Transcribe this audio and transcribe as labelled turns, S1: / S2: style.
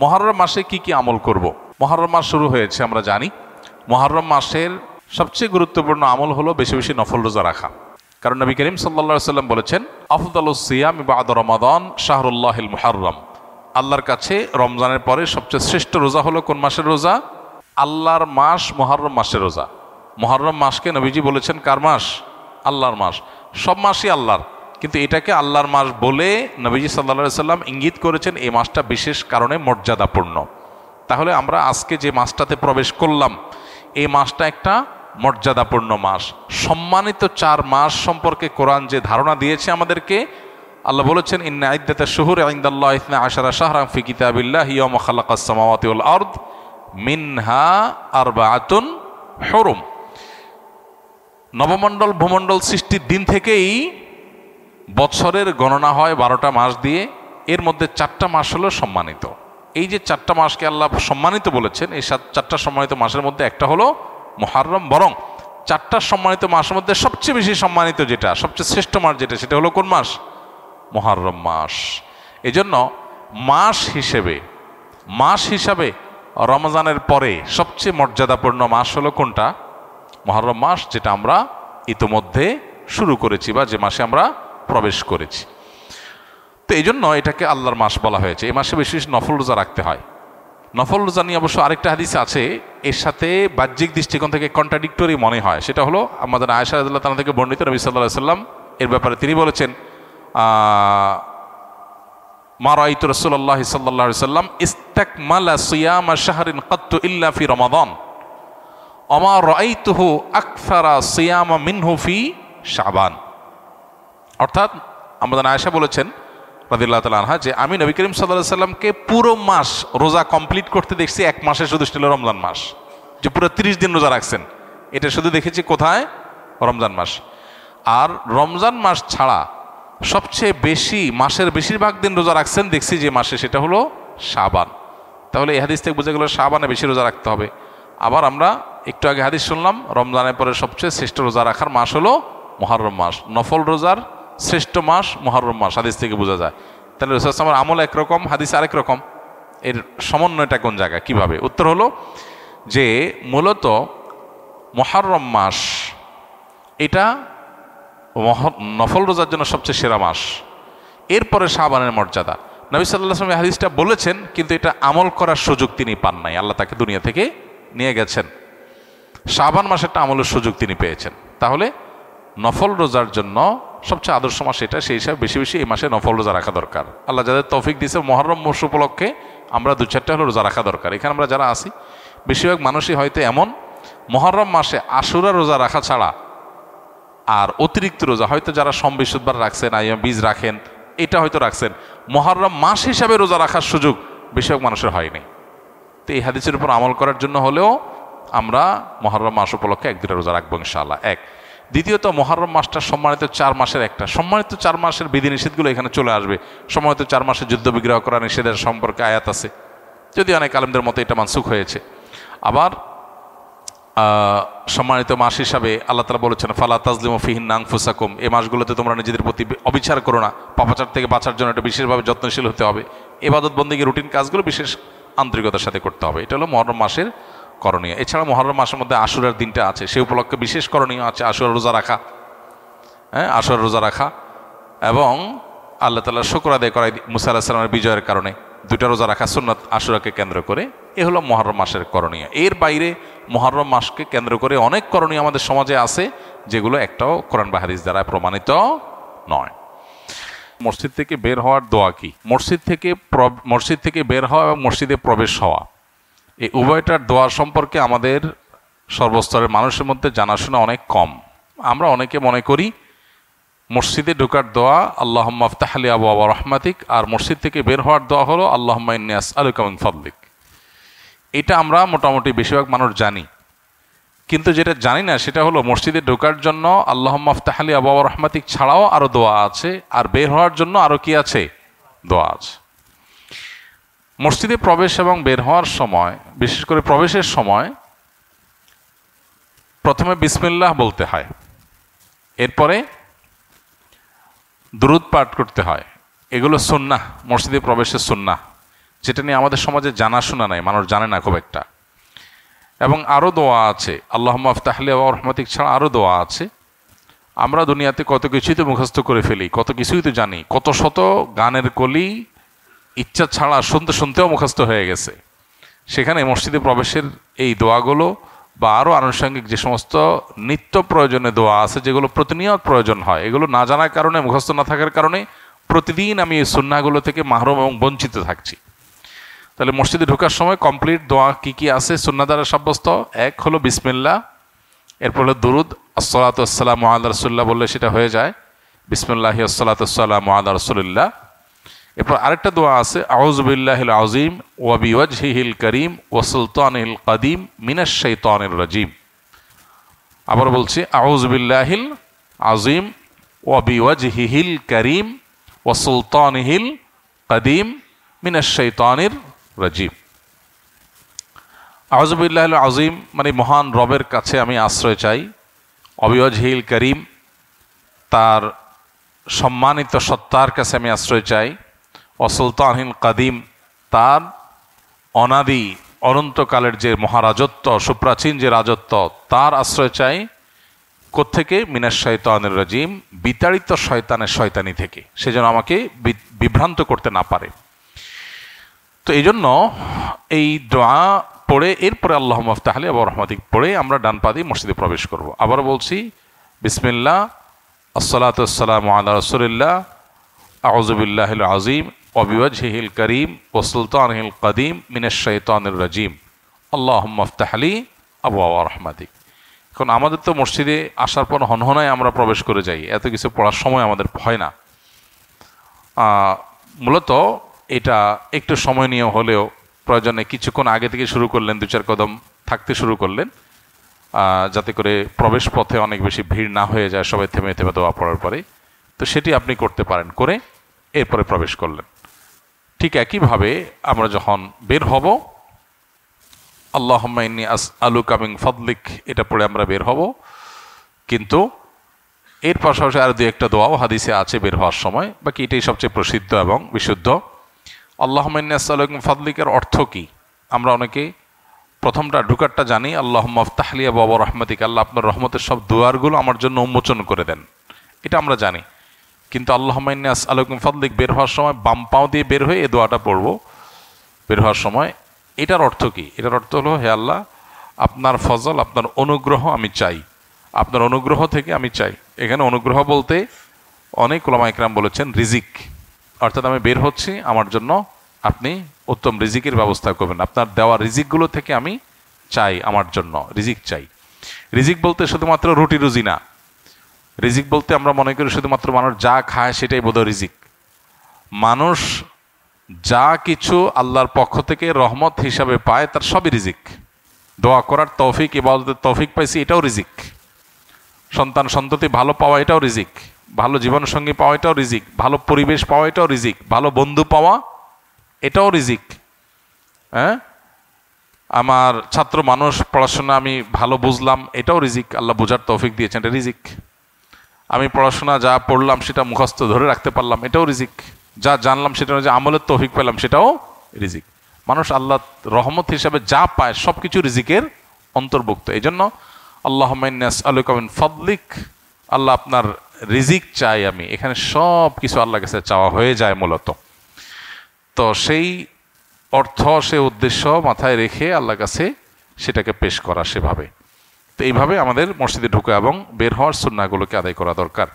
S1: মুহররম মাসে কি কি আমল করব। মুহররম মাস শুরু হয়েছে, আমরা জানি। মুহররম মাসের সবচেয়ে গুরুত্বপূর্ণ আমল হলো বেশি বেশি নফল রোজা রাখা। কারণ নবী করিম সাল্লাল্লাহু আলাইহি সাল্লাম বলেছেন, আফদালুস সিয়াম বা'দা রমাদান শাহরুল্লাহিল মুহররম। আল্লাহর কাছে রমজানের পরে সবচেয়ে শ্রেষ্ঠ রোজা হলো কোন মাসের রোজা? আল্লাহর মাস মুহররম মাসের রোজা। মুহররম মাসকে নবীজি বলেছেন কার মাস? আল্লাহর মাস। সব মাসই আল্লাহর, কিন্তু এটাকে আল্লাহর মাস বলে নবীজি সাল্লাল্লাহু আলাইহি সাল্লাম ইঙ্গিত করেছেন এই মাসটা বিশেষ কারণে মর্যাদাপূর্ণ। তাহলে আমরা আজকে যে মাসটাতে প্রবেশ করলাম, এই মাসটা একটা মর্যাদাপূর্ণ মাস। সম্মানিত 4 মাস সম্পর্কে কোরআন যে ধারণা দিয়েছে আমাদেরকে, আল্লাহ বলেছেন, ইন্না ইদ্দাতাশ শুহুরি ইনদাল্লাহি 12 শাহরান ফি কিতাবিল্লাহি ইয়াওমা খালাকাস সামাওয়াতি ওয়াল আরদ মিনহা আরবাআতুন হুরুম। নবমণ্ডল ভূমণ্ডল সৃষ্টির দিন থেকেই বছরের গণনা হয় 12টা মাস দিয়ে। এর মধ্যে 4টা মাস হলো সম্মানিত। এই যে 4টা মাসকে আল্লাহ সম্মানিত বলেছেন, এই 4টা সম্মানিত মাসের মধ্যে একটা হলো মুহররম। বরং 4টা সম্মানিত মাসের মধ্যে সবচেয়ে বেশি সম্মানিত যেটা, সবচেয়ে শ্রেষ্ঠ মাস যেটা, সেটা হলো কোন মাস? মুহররম মাস। এজন্য মাস হিসাবে রমজানের পরে সবচেয়ে মর্যাদাপূর্ণ মাস হলো কোনটা? মুহররম মাস, যেটা আমরা ইতোমধ্যে শুরু করেছি বা যে মাসে আমরা প্রবেশ করেছি। তো এই জন্য এটাকে আল্লাহর মাস বলা হয়েছে। এই মাসে বেশি বেশি নফল রোজা রাখতে হয়। নফল রোজা নিয়ে অবশ্য আরেকটা হাদিস আছে, এর সাথে বাহ্যিক দৃষ্টিকোণ থেকে কন্ট্রাডিক্টরি মনে হয়। সেটা হলো আমাদের আয়েশা রাদিয়াল্লাহু তাআলা থেকে বর্ণিত, নবী সাল্লাল্লাহু আলাইহি সাল্লাম এর ব্যাপারে তিনি বলেছেন, মা রাআইতু রাসূলুল্লাহ সাল্লাল্লাহু আলাইহি সাল্লাম ইস্তাকমালা সিয়ামা শাহরিন কাত্তু ইল্লা ফি রমাদান ওয়া মা রাআইতুহু আকসারা সিয়ামা মিনহু ফি শাবান। অর্থাৎ আমাদের আয়েশা বলেছেন রাদিয়াল্লাহু তাআলা আনহা, যে আমি নবী করিম সাল্লাল্লাহু আলাইহি সাল্লামকে পুরো মাস রোজা কমপ্লিট করতে দেখছি এক মাসে, শুধু ছিল রমজান মাস, যে পুরো 30 দিন রোজা রাখছেন। এটা শুধু দেখেছি কোথায়? রমজান মাস। আর রমজান মাস ছাড়া সবচেয়ে বেশি, মাসের বেশিরভাগ দিন রোজা রাখছেন দেখছি যে মাসে, সেটা হলো শাবান। তাহলে এই হাদিস থেকে বোঝা গেল শাবানে বেশি রোজা রাখতে হবে। আবার আমরা একটু আগে হাদিস শুনলাম, রমজানের পরে সবচেয়ে শ্রেষ্ঠ রোজা রাখার মাস হলো মুহররম মাস। নফল রোজার শ্রেষ্ঠ মাস মুহররম মাস, হাদিস থেকে বোঝা যায়। তাহলে রাসূল সাল্লাল্লাহু আলাইহি ওয়াসাল্লামের আমল একরকম, হাদিস আরেক রকম। এর সমন্বয়টা কোন জায়গায়, কিভাবে? উত্তর হলো যে মূলত মুহররম মাস এটা নফল রোজার জন্য সবচেয়ে সেরা মাস। এরপরে শাবানের মর্যাদা। নবী সাল্লাল্লাহু আলাইহি ওয়াসাল্লাম হাদিসটা বলেছেন, কিন্তু এটা আমল করার সুযোগ তিনি পান নাই। আল্লাহ তাকে দুনিয়া থেকে নিয়ে গেছেন। শাবান মাসেরটা আমলের সুযোগ তিনি পেয়েছেন। তাহলে নফল রোজার জন্য সবচেয়ে আদর্শ মাস এটা, সেই হিসাবে বেশি বেশি এই মাসে নফল রোজা রাখা দরকার। আল্লাহ যাদের তৌফিক দিয়েছে, মুহররম মাস উপলক্ষে আমরা 2-4টা হলো রোজা রাখা দরকার। এখানে আমরা যারা আছি, বেশিরভাগ মানুষই হয়তো এমন, মুহররম মাসে আশুরা রোজা রাখা ছাড়া আর অতিরিক্ত রোজা হয়তো যারা সোম বৃহস্পতিবার রাখছেন, বীজ রাখেন, এটা হয়তো রাখছেন, মুহররম মাস হিসাবে রোজা রাখার সুযোগ বেশিরভাগ মানুষের হয়নি। তো এই হাদিসের উপর আমল করার জন্য হলেও আমরা মুহররম মাস উপলক্ষে 1-2টা রোজা রাখবো ইনশাআল্লাহ। এক। দ্বিতীয়ত, মুহররম মাসটা সম্মানিত 4 মাসের একটা। সম্মানিত 4 মাসের বিধিনিষেধগুলো এখানে চলে আসবে। সম্মানিত 4 মাসে যুদ্ধ বিগ্রহ করা নিষেধের সম্পর্কে আয়াত আছে, যদি অনেক আলেমদের মতো এটা মানসুখ হয়েছে। আবার সম্মানিত মাস হিসাবে আল্লাহ তাআলা বলেছেন, ফালা তাজলিমু ফিহিন্না আনফুসাকুম, এই মাসগুলোতে তোমরা নিজেদের প্রতি অবিচার করো না। পাপাচার থেকে বাঁচার জন্য এটা বিশেষভাবে যত্নশীল হতে হবে। ইবাদত বন্দেগী রুটিন কাজগুলো বিশেষ আন্তরিকতার সাথে করতে হবে। এটা হলো মুহররম মাসের করণীয়। এছাড়া মুহররম মাসের মধ্যে আশুরার দিনটা আছে, সেই উপলক্ষে বিশেষ করণীয় আছে আশুরা রোজা রাখা। আশুরা রোজা রাখা এবং আল্লাহ তাআলার শুকর আদায় করা মুসা আলাইহিস সালামের বিজয়ের কারণে 2টা রোজা রাখা সুন্নাত আশুরাকে কেন্দ্র করে। এ হলো মুহররম মাসের করণীয়। এর বাইরে মুহররম মাসকে কেন্দ্র করে অনেক করণীয় আমাদের সমাজে আছে, যেগুলো একটাও কোরআন বা হাদিস দ্বারা প্রমাণিত নয়। মসজিদ থেকে বের হওয়ার দোয়া কি? মসজিদ থেকে বের হওয়া এবং মসজিদে প্রবেশ হওয়া, এই উভয়টার দোয়া সম্পর্কে আমাদের সর্বস্তরের মানুষের মধ্যে জানাশোনা অনেক কম। আমরা অনেকে মনে করি মসজিদে ঢোকার দোয়া আল্লাহুম্মা আফতাহ লি আবওয়াবা রাহমাতিক, আর মসজিদ থেকে বের হওয়ার দোয়া হলো আল্লাহুম্মা ইন্নী আসআলুকা মিন ফাদলিক। এটা আমরা মোটামুটি বেশিরভাগ মানুষ জানি, কিন্তু যেটা জানি না সেটা হলো মসজিদে ঢোকার জন্য আল্লাহুম্মা আফতাহ লি আবওয়াবা রাহমাতিক ছাড়াও আরো দোয়া আছে, আর বের হওয়ার জন্য আরো কি আছে? দোয়া আছে। মসজিদে প্রবেশ এবং বের হওয়ার সময়, বিশেষ করে প্রবেশের সময়, প্রথমে বিসমিল্লাহ বলতে হয়, এরপরে দুরূদ পাঠ করতে হয়। এগুলো সুন্নাহ, মসজিদে প্রবেশের সুন্নাহ। যেটা নিয়ে আমাদের সমাজে জানাশোনা নাই, মানুষ জানে না খুব একটা। এবং আরও দোয়া আছে, আল্লাহুম্মা আফতাহলি ওয়া রহমাতিক ছাড়া আরও দোয়া আছে। আমরা দুনিয়াতে কত কিছুই তো মুখস্থ করে ফেলি, কত কিছুই তো জানি, কত শত গানের কলি ইচ্ছা ছাড়া শুনতে শুনতেও মুখস্থ হয়ে গেছে। সেখানে মসজিদে প্রবেশের এই দোয়াগুলো বা আরও আনুষঙ্গিক যে সমস্ত নিত্য প্রয়োজনে দোয়া আছে, যেগুলো প্রতিনিয়ত প্রয়োজন হয়, এগুলো না জানার কারণে, মুখস্থ না থাকার কারণে প্রতিদিন আমি এই সুন্নাহগুলো থেকে মাহরুম এবং বঞ্চিত থাকছি। তাহলে মসজিদে ঢোকার সময় কমপ্লিট দোয়া কি কি আছে সুন্নাহ দ্বারা সাব্যস্ত? এক হলো বিসমিল্লাহ, এরপর হলো দুরুদ আসসালাতু ওয়াসসালামু আলা রাসূলিল্লাহ বললে সেটা হয়ে যায়, বিসমিল্লাহি আসসালাতু ওয়াসসালামু আলা রাসূলিল্লাহ। এরপর আরেকটা দোয়া আছে, আউযু বিল্লাহিল আযীম ওয়া বিওয়াজহিহিল কারীম ওয়া সুলতানিল কাদিম মিনাশ শাইতানির রাজীম। আবার বলছি, আউযু বিল্লাহিল আযীম ওয়া বিওয়াজহিহিল কারীম ওয়া সুলতানিহিল কাদিম মিনাশ শাইতানির রাজীম। আউযু বিল্লাহিল আযীম মানে মহান রবের কাছে আমি আশ্রয় চাই, অবিওয়াজহিল করিম তার সম্মানিত সত্তার কাছে আমি আশ্রয় চাই, অসুলতানহিল কাদিম তার অনাদি অনন্তকালের যে মহারাজত্ব, সুপ্রাচীন যে রাজত্ব, তার আশ্রয় চাই। কোত্থেকে? মিনাশ শাইতানির রাজীম, বিতাড়িত শয়তানের শয়তানি থেকে, সে যেন আমাকে বিভ্রান্ত করতে না পারে। তো এই জন্য এই দোয়া পড়ে এরপরে আল্লাহুম্মা আফতাহলি ওয়া রহমাতিক পড়ে আমরা ডান পা দিয়ে মসজিদে প্রবেশ করব। আবার বলছি, বিসমিল্লাহ আসসালাতু ওয়াসসালামু আলা রাসূলিল্লাহ আউযু বিল্লাহিল আযীম ওয়া বিওয়াজহিহিল কারীম ওয়া সুলতানিহিল কাদিম মিনাশ শাইতানির রাজীম আল্লাহুম্মা আফতাহলি আবওয়াবা রহমাতিক। এখন আমাদের তো মসজিদে আসার পর হনহনায় আমরা প্রবেশ করে যাই, এত কিছু পড়ার সময় আমাদের হয় না। মূলত এটা একটু সময় নিয়ে হলেও প্রয়োজনে কিছুক্ষণ আগে থেকে শুরু করলেন, 2-4 কদম থাকতে শুরু করলেন, যাতে করে প্রবেশ পথে অনেক বেশি ভিড় না হয়ে যায় সবাই থেমে থেমে দোয়া পড়ার পরে। তো সেটি আপনি করতে পারেন, করে এরপরে প্রবেশ করলেন। ঠিক একইভাবে আমরা যখন বের হব, আল্লাহুম্মা ইন্নী আসআলুকা মিন ফাদলিক এটা পড়ে আমরা বের হব। কিন্তু এর পাশাপাশি আর 2-1টা দোয়াও হাদিসে আছে বের হওয়ার সময়, বাকি এটাই সবচেয়ে প্রসিদ্ধ এবং বিশুদ্ধ। আল্লাহুম্মা ইন্নী আসআলুকা মিন ফাদলিকের অর্থ কি? আমরা অনেকে প্রথমটা ঢুকারটা জানি, আল্লাহুম্মা আফতাহলি ওয়া রহমাতিক, আল্লাহ আপনার রহমতের সব দুয়ারগুলো আমার জন্য উন্মোচন করে দেন, এটা আমরা জানি। কিন্তু আল্লাহুম্মা ইন্নী আসআলুকা মিন ফাদলিক বের হওয়ার সময় বাম পাও দিয়ে বের হয়ে এই দোয়াটা পড়ব বের হওয়ার সময়। এটার অর্থ কি? এটার অর্থ হলো, হে আল্লাহ, আপনার ফজল, আপনার অনুগ্রহ আমি চাই, আপনার অনুগ্রহ থেকে আমি চাই। এখানে অনুগ্রহ বলতে অনেক উলামা ইকরাম বলেছেন রিজিক, অর্থাৎ আমি বের হচ্ছি, আমার জন্য আপনি উত্তম রিজিকের ব্যবস্থা করবেন, আপনার দেওয়া রিজিকগুলো থেকে আমি চাই, আমার জন্য রিজিক চাই। রিজিক বলতে শুধুমাত্র রুটি রুজি না, রিজিক বলতে আমরা মনে করি শুধুমাত্র মানুষ যা খায় সেটাই বোধহয় রিজিক। মানুষ যা কিছু আল্লাহর পক্ষ থেকে রহমত হিসাবে পায় তার সবই রিজিক। দোয়া করার তৌফিক, ইবাদতের তৌফিক পাইছি, এটাও রিজিক। সন্তান সন্ততি ভালো পাওয়া, এটাও রিজিক। ভালো জীবনসঙ্গী পাওয়া, এটাও রিজিক। ভালো পরিবেশ পাওয়া, এটাও রিজিক। ভালো বন্ধু পাওয়া, এটাও রিজিক। হ্যাঁ, আমার ছাত্র মানুষ, পড়াশোনা আমি ভালো বুঝলাম, এটাও রিজিক, আল্লাহ বোঝার তৌফিক দিয়েছেন, এটা রিজিক। আমি পড়াশোনা যা পড়লাম সেটা মুখস্থ ধরে রাখতে পারলাম, এটাও রিজিক। যা জানলাম সেটা যে আমলের তৌফিক পেলাম, সেটাও রিজিক। মানুষ আল্লাহ রহমত হিসাবে যা পায় সব কিছু রিজিকের অন্তর্ভুক্ত। এই জন্য আল্লাহুম্মা ইন্নী আসআলুকা মিন ফাদলিক, আল্লাহ আপনার রিজিক চাই আমি, এখানে সব কিছু আল্লাহর কাছে চাওয়া হয়ে যায় মূলত। তো সেই অর্থ, সে উদ্দেশ্য মাথায় রেখে আল্লাহর কাছে সেটাকে পেশ করা সেভাবে। তো এইভাবে আমাদের মসজিদে ঢুকা এবং বের হওয়ার সুন্নাহগুলোকে আদায় করা দরকার।